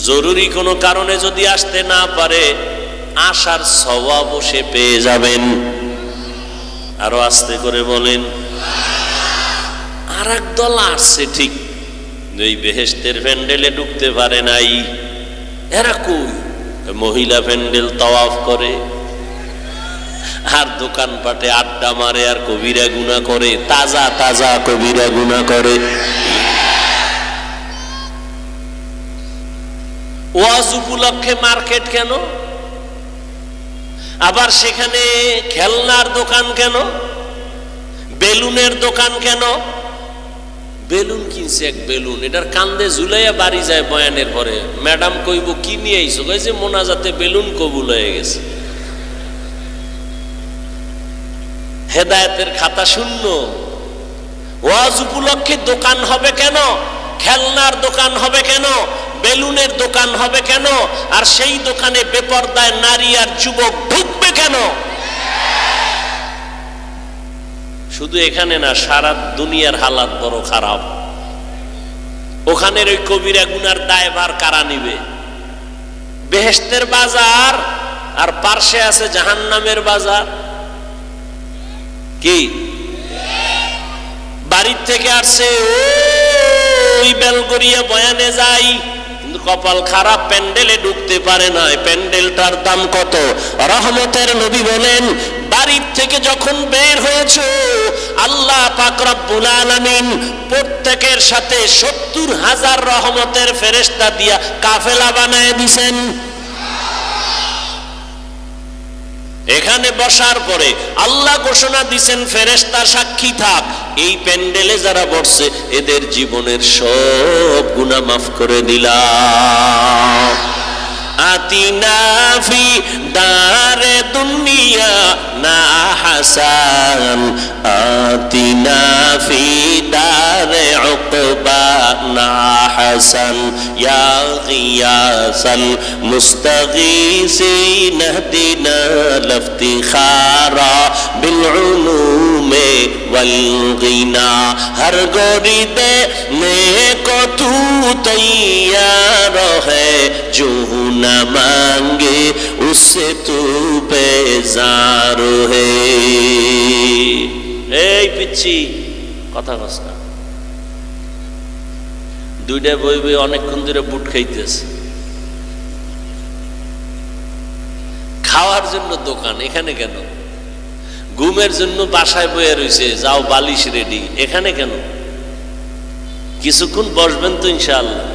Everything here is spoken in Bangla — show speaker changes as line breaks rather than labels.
জরুরি কোনো কারণে যদি আসতে না পারে আসার সওয়াবও সে পেয়ে যাবেন। আরো আস্তে করে বলেন। আর এক দল আসছে ঠিক, ওই বেহেশতের প্যান্ডেলে ঢুকতে পারে নাই। এরা কই? মহিলা প্যান্ডেল তাওয়াফ করে আর দোকানপাটে আড্ডা মারে আর কবিরা গুনাহ করে, তাজা তাজা কবিরা গুনাহ করে। ওয়াজ উপলক্ষে মার্কেট কেন? আবার সেখানে খেলনার দোকান কেন? বেলুনের দোকান কেন? বেলুন কিনছে এক বেলুন, এটার কান্দে ঝুলাইয়া বাড়ি যায় বয়ানের পরে। ম্যাডাম কইব কি নিয়ে আইছো? কই যে মোনাজাতে বেলুন কবুল হয়ে গেছে। হেদায়েতের খাতা শূন্য। ওয়াজ উপলক্ষে দোকান হবে কেন? খেলনার দোকান হবে কেন? বেলুনের দোকান হবে কেন? আর সেই দোকানে বেপরদায় নারী আর যুবক ঢুকবে কেন? শুধু এখানে না, সারা দুনিয়ার হালাত বড় খারাপ। ওখানের ওই কবিরা গুনার দায়ভার কারা নিবে? বেহেশতের বাজার আর পার্শ্বে আছে জাহান্নামের বাজার। কি বাড়ির থেকে আসছে ওই বেলগড়িয়া বয়ানে যাই, কিন্তু কপাল খারাপ, প্যান্ডেলে ঢুকতে পারে না। প্যান্ডেলটার দাম কত? রহমতের নবী বলেন, বাড়ির থেকে যখন বের হয়েছো আল্লাহ পাক রব্বুল আলামিন প্রত্যেকের সাথে 70,000 রহমতের ফেরেশতা দিয়া কাফেলা বানায় দিবেন। এখানে বসার পরে আল্লাহ ঘোষণা দিবেন, ফেরেশতা সাক্ষী থাক, এই প্যান্ডেলে যারা বসছে এদের জীবনের সব গুনাহ মাফ করে দিলাম। আতিনা ফি দারে দুনিয়া না হাসান, আতিনা ফি দারে উকবা না হাসান, ইয়া গিয়াসাল মুস্তাগীসিন ইহদিনা লফতিখারা বিল উলুমে ওয়াল গিনা। হর গরিদে নেকো তু তৈয়ার है जो न मांगे उससे तू बेजार है। এই পিচ্ছি কথা কস না, দুইটা বই বই অনেকক্ষণ ধরে বুট খাইতেছে। খাওয়ার জন্য দোকান এখানে কেন? ঘুমের জন্য বাসায় বয়ে রয়েছে, যাও বালিশ রেডি, এখানে কেন? কিছুক্ষণ বসবেন তো ইনশাআল্লাহ।